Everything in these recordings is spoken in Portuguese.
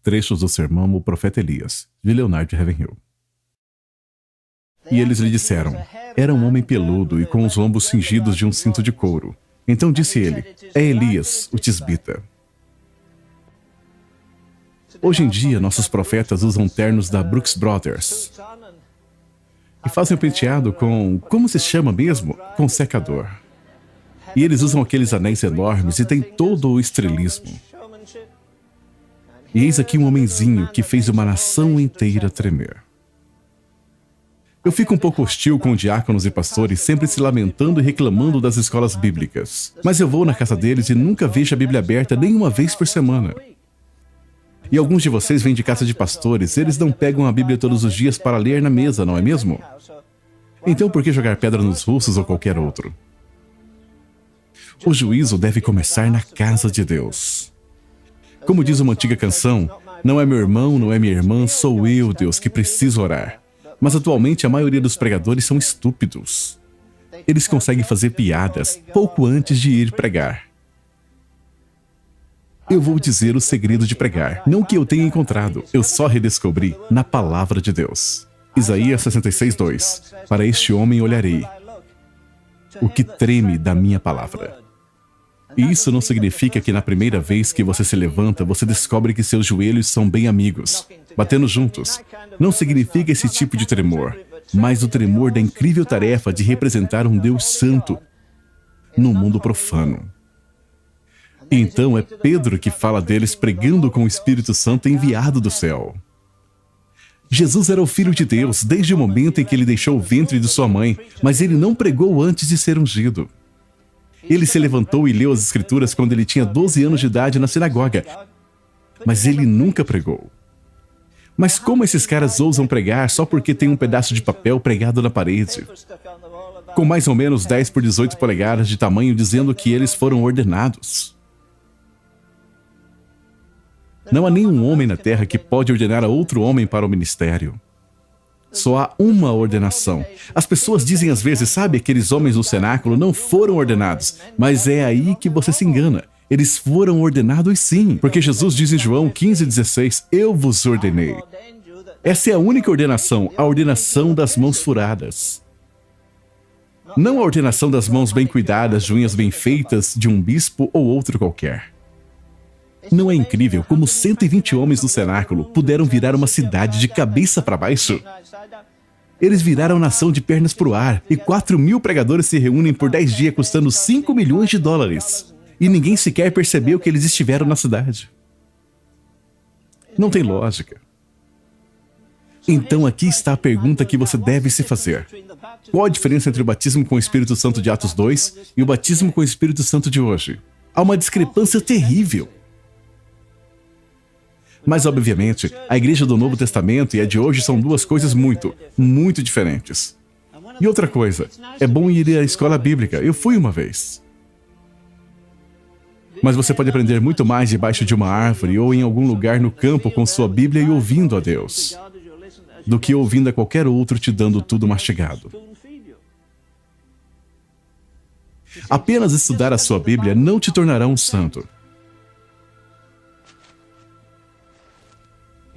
trechos do sermão O Profeta Elias, de Leonard Ravenhill. E eles lhe disseram: era um homem peludo e com os lombos cingidos de um cinto de couro. Então disse ele: é Elias, o tisbita. Hoje em dia, nossos profetas usam ternos da Brooks Brothers e fazem o penteado com, como se chama mesmo? Com secador. E eles usam aqueles anéis enormes e tem todo o estrelismo. E eis aqui um homenzinho que fez uma nação inteira tremer. Eu fico um pouco hostil com diáconos e pastores sempre se lamentando e reclamando das escolas bíblicas. Mas eu vou na casa deles e nunca vejo a Bíblia aberta nem uma vez por semana. E alguns de vocês vêm de casa de pastores, eles não pegam a Bíblia todos os dias para ler na mesa, não é mesmo? Então por que jogar pedra nos russos ou qualquer outro? O juízo deve começar na casa de Deus. Como diz uma antiga canção, não é meu irmão, não é minha irmã, sou eu, Deus, que preciso orar. Mas atualmente a maioria dos pregadores são estúpidos. Eles conseguem fazer piadas pouco antes de ir pregar. Eu vou dizer o segredo de pregar, não que eu tenha encontrado, eu só redescobri na palavra de Deus. Isaías 66:2. Para este homem olharei, o que treme da minha palavra. E isso não significa que na primeira vez que você se levanta, você descobre que seus joelhos são bem amigos, batendo juntos. Não significa esse tipo de tremor, mas o tremor da incrível tarefa de representar um Deus santo no mundo profano. Então é Pedro que fala deles pregando com o Espírito Santo enviado do céu. Jesus era o Filho de Deus desde o momento em que ele deixou o ventre de sua mãe, mas ele não pregou antes de ser ungido. Ele se levantou e leu as Escrituras quando ele tinha 12 anos de idade na sinagoga, mas ele nunca pregou. Mas como esses caras ousam pregar só porque tem um pedaço de papel pregado na parede, com mais ou menos 10 por 18 polegadas de tamanho, dizendo que eles foram ordenados? Não há nenhum homem na terra que pode ordenar a outro homem para o ministério. Só há uma ordenação. As pessoas dizem às vezes, sabe, aqueles homens no cenáculo não foram ordenados. Mas é aí que você se engana. Eles foram ordenados sim. Porque Jesus diz em João 15:16, eu vos ordenei. Essa é a única ordenação, a ordenação das mãos furadas. Não a ordenação das mãos bem cuidadas, de unhas bem feitas, de um bispo ou outro qualquer. Não é incrível como 120 homens no cenáculo puderam virar uma cidade de cabeça para baixo? Eles viraram a nação de pernas para o ar, e 4.000 pregadores se reúnem por 10 dias custando $5 milhões. E ninguém sequer percebeu que eles estiveram na cidade. Não tem lógica. Então aqui está a pergunta que você deve se fazer. Qual a diferença entre o batismo com o Espírito Santo de Atos 2 e o batismo com o Espírito Santo de hoje? Há uma discrepância terrível. Mas, obviamente, a igreja do Novo Testamento e a de hoje são duas coisas muito diferentes. E outra coisa, é bom ir à escola bíblica. Eu fui uma vez. Mas você pode aprender muito mais debaixo de uma árvore ou em algum lugar no campo com sua Bíblia e ouvindo a Deus, do que ouvindo a qualquer outro te dando tudo mastigado. Apenas estudar a sua Bíblia não te tornará um santo.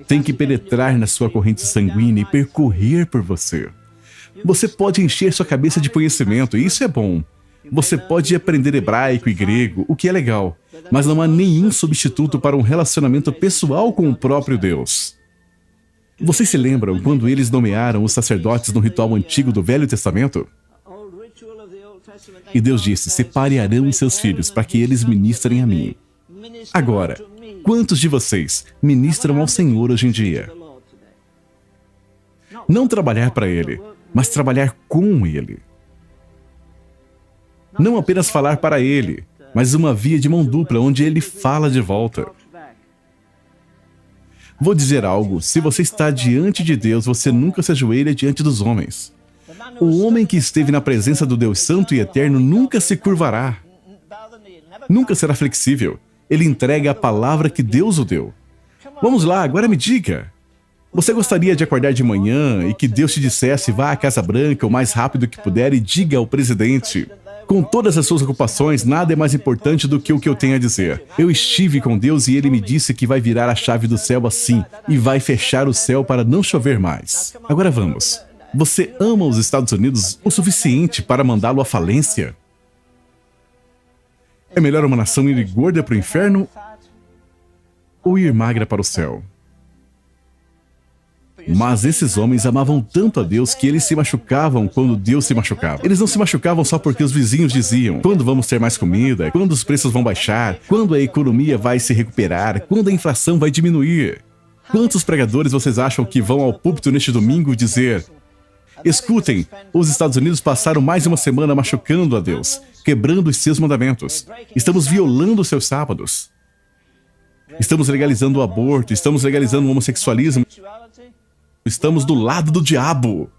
Tem que penetrar na sua corrente sanguínea e percorrer por você. Você pode encher sua cabeça de conhecimento, e isso é bom. Você pode aprender hebraico e grego, o que é legal, mas não há nenhum substituto para um relacionamento pessoal com o próprio Deus. Vocês se lembram quando eles nomearam os sacerdotes no ritual antigo do Velho Testamento? E Deus disse, separe Arão e seus filhos para que eles ministrem a mim. Agora, quantos de vocês ministram ao Senhor hoje em dia? Não trabalhar para Ele, mas trabalhar com Ele. Não apenas falar para Ele, mas uma via de mão dupla onde Ele fala de volta. Vou dizer algo, se você está diante de Deus, você nunca se ajoelha diante dos homens. O homem que esteve na presença do Deus Santo e Eterno nunca se curvará. Nunca será flexível. Ele entrega a palavra que Deus o deu. Vamos lá, agora me diga. Você gostaria de acordar de manhã e que Deus te dissesse vá à Casa Branca o mais rápido que puder e diga ao presidente: Com todas as suas ocupações, nada é mais importante do que o que eu tenho a dizer. Eu estive com Deus e Ele me disse que vai virar a chave do céu assim e vai fechar o céu para não chover mais. Agora vamos. Você ama os Estados Unidos o suficiente para mandá-lo à falência? É melhor uma nação ir gorda para o inferno ou ir magra para o céu? Mas esses homens amavam tanto a Deus que eles se machucavam quando Deus se machucava. Eles não se machucavam só porque os vizinhos diziam: quando vamos ter mais comida? Quando os preços vão baixar? Quando a economia vai se recuperar? Quando a inflação vai diminuir? Quantos pregadores vocês acham que vão ao púlpito neste domingo dizer: escutem, os Estados Unidos passaram mais uma semana machucando a Deus, quebrando os seus mandamentos. Estamos violando os seus sábados. Estamos legalizando o aborto, estamos legalizando o homossexualismo. Estamos do lado do diabo.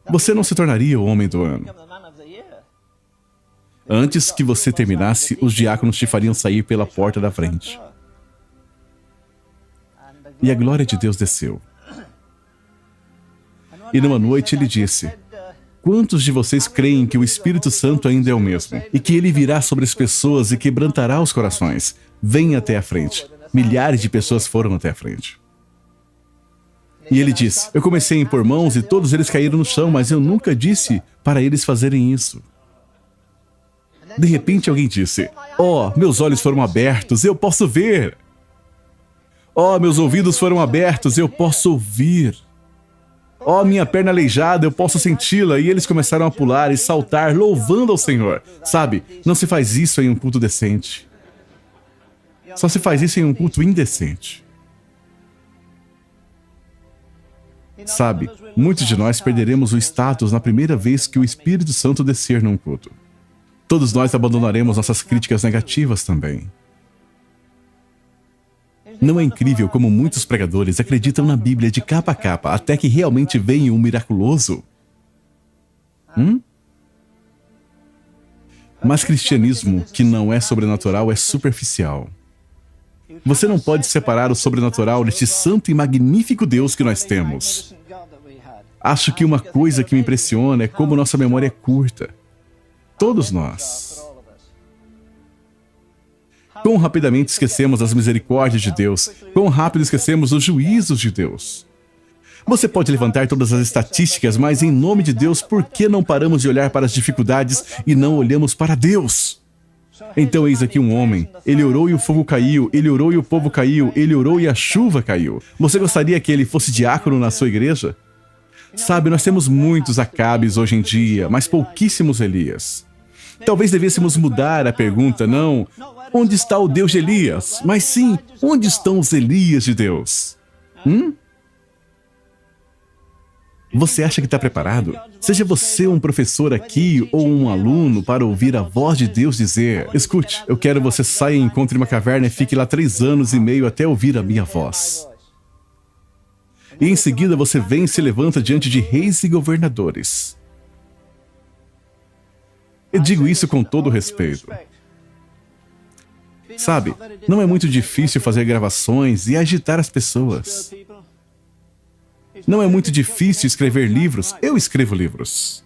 Você não se tornaria o homem do ano. Antes que você terminasse, os diáconos te fariam sair pela porta da frente. E a glória de Deus desceu. E numa noite ele disse: quantos de vocês creem que o Espírito Santo ainda é o mesmo? E que ele virá sobre as pessoas e quebrantará os corações? Venha até a frente. Milhares de pessoas foram até a frente. E ele disse: eu comecei a impor mãos e todos eles caíram no chão, mas eu nunca disse para eles fazerem isso. De repente alguém disse: oh, meus olhos foram abertos, eu posso ver. Oh, meus ouvidos foram abertos, eu posso ouvir. Oh, minha perna aleijada, eu posso senti-la. E eles começaram a pular e saltar, louvando ao Senhor. Sabe, não se faz isso em um culto decente. Só se faz isso em um culto indecente. Sabe, muitos de nós perderemos o status na primeira vez que o Espírito Santo descer num culto. Todos nós abandonaremos nossas críticas negativas também. Não é incrível como muitos pregadores acreditam na Bíblia de capa a capa até que realmente venha um miraculoso? Mas cristianismo que não é sobrenatural é superficial. Você não pode separar o sobrenatural deste santo e magnífico Deus que nós temos. Acho que uma coisa que me impressiona é como nossa memória é curta. Todos nós. Quão rapidamente esquecemos as misericórdias de Deus. Quão rápido esquecemos os juízos de Deus. Você pode levantar todas as estatísticas, mas em nome de Deus, por que não paramos de olhar para as dificuldades e não olhamos para Deus? Então eis aqui um homem. Ele orou e o fogo caiu. Ele orou e o povo caiu. Ele orou e a chuva caiu. Você gostaria que ele fosse diácono na sua igreja? Sabe, nós temos muitos Acabes hoje em dia, mas pouquíssimos Elias. Talvez devêssemos mudar a pergunta, não: onde está o Deus de Elias? Mas sim, onde estão os Elias de Deus? Você acha que está preparado? Seja você um professor aqui ou um aluno para ouvir a voz de Deus dizer: escute, eu quero que você saia e encontre uma caverna e fique lá 3 anos e meio até ouvir a minha voz. E em seguida você vem e se levanta diante de reis e governadores. Eu digo isso com todo respeito. Sabe, não é muito difícil fazer gravações e agitar as pessoas. Não é muito difícil escrever livros. Eu escrevo livros.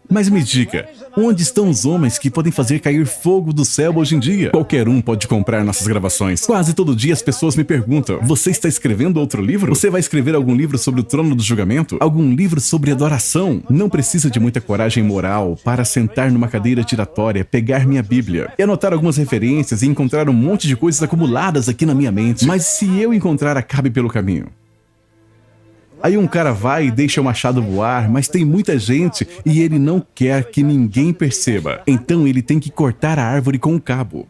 Mas me diga, onde estão os homens que podem fazer cair fogo do céu hoje em dia? Qualquer um pode comprar nossas gravações. Quase todo dia as pessoas me perguntam: você está escrevendo outro livro? Você vai escrever algum livro sobre o trono do julgamento? Algum livro sobre adoração? Não precisa de muita coragem moral para sentar numa cadeira giratória, pegar minha Bíblia e anotar algumas referências e encontrar um monte de coisas acumuladas aqui na minha mente. Mas se eu encontrar Acabe pelo caminho? Aí um cara vai e deixa o machado voar, mas tem muita gente e ele não quer que ninguém perceba. Então ele tem que cortar a árvore com um cabo.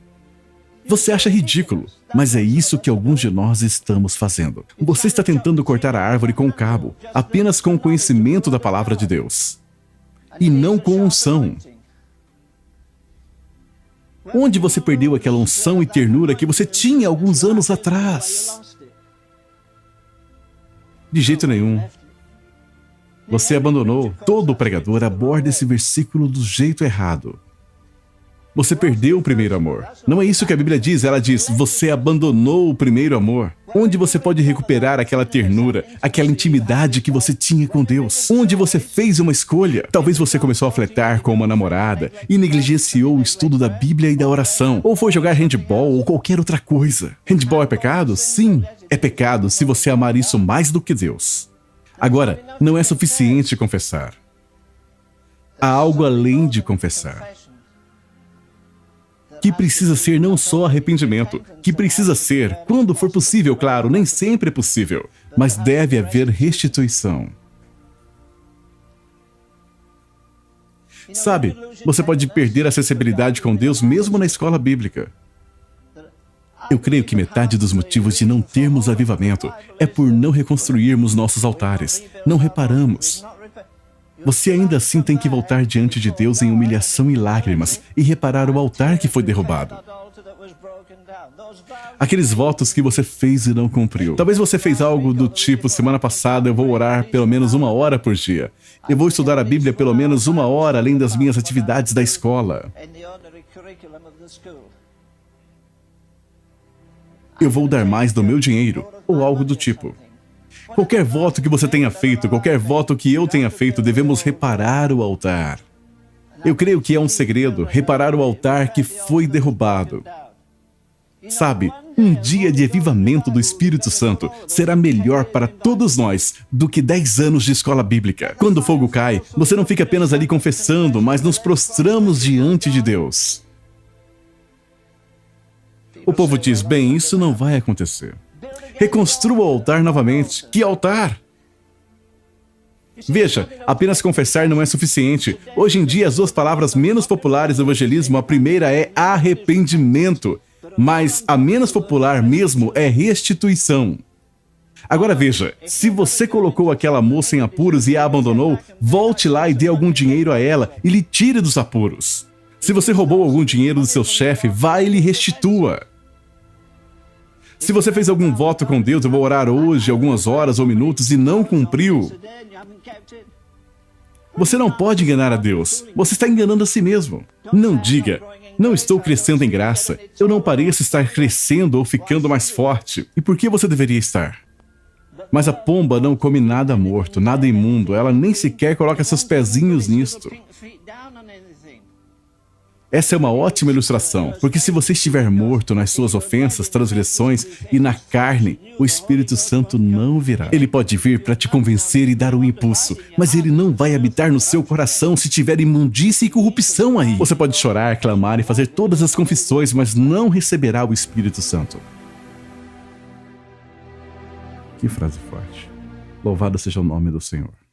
Você acha ridículo, mas é isso que alguns de nós estamos fazendo. Você está tentando cortar a árvore com um cabo, apenas com o conhecimento da palavra de Deus. E não com unção. Onde você perdeu aquela unção e ternura que você tinha alguns anos atrás? De jeito nenhum. Você abandonou. Todo pregador aborda esse versículo do jeito errado. Você perdeu o primeiro amor. Não é isso que a Bíblia diz. Ela diz, você abandonou o primeiro amor. Onde você pode recuperar aquela ternura, aquela intimidade que você tinha com Deus? Onde você fez uma escolha? Talvez você começou a flertar com uma namorada e negligenciou o estudo da Bíblia e da oração. Ou foi jogar handball ou qualquer outra coisa. Handball é pecado? Sim, é pecado se você amar isso mais do que Deus. Agora, não é suficiente confessar. Há algo além de confessar. Que precisa ser não só arrependimento, que precisa ser, quando for possível, claro, nem sempre é possível, mas deve haver restituição. Sabe, você pode perder a acessibilidade com Deus mesmo na escola bíblica. Eu creio que metade dos motivos de não termos avivamento é por não reconstruirmos nossos altares, não reparamos. Você ainda assim tem que voltar diante de Deus em humilhação e lágrimas e reparar o altar que foi derrubado. Aqueles votos que você fez e não cumpriu. Talvez você fez algo do tipo, semana passada eu vou orar pelo menos 1 hora por dia. Eu vou estudar a Bíblia pelo menos 1 hora além das minhas atividades da escola. Eu vou dar mais do meu dinheiro, ou algo do tipo. Qualquer voto que você tenha feito, qualquer voto que eu tenha feito, devemos reparar o altar. Eu creio que é um segredo, reparar o altar que foi derrubado. Sabe, um dia de avivamento do Espírito Santo será melhor para todos nós do que 10 anos de escola bíblica. Quando o fogo cai, você não fica apenas ali confessando, mas nos prostramos diante de Deus. O povo diz, bem, isso não vai acontecer. Reconstrua o altar novamente. Que altar? Veja, apenas confessar não é suficiente. Hoje em dia, as 2 palavras menos populares do evangelismo, a primeira é arrependimento, mas a menos popular mesmo é restituição. Agora veja, se você colocou aquela moça em apuros e a abandonou, volte lá e dê algum dinheiro a ela e lhe tire dos apuros. Se você roubou algum dinheiro do seu chefe, vá e lhe restitua. Se você fez algum voto com Deus, eu vou orar hoje, algumas horas ou minutos, e não cumpriu, você não pode enganar a Deus. Você está enganando a si mesmo. Não diga, não estou crescendo em graça. Eu não pareço estar crescendo ou ficando mais forte. E por que você deveria estar? Mas a pomba não come nada morto, nada imundo. Ela nem sequer coloca seus pezinhos nisto. Essa é uma ótima ilustração, porque se você estiver morto nas suas ofensas, transgressões e na carne, o Espírito Santo não virá. Ele pode vir para te convencer e dar um impulso, mas ele não vai habitar no seu coração se tiver imundícia e corrupção aí. Você pode chorar, clamar e fazer todas as confissões, mas não receberá o Espírito Santo. Que frase forte. Louvado seja o nome do Senhor.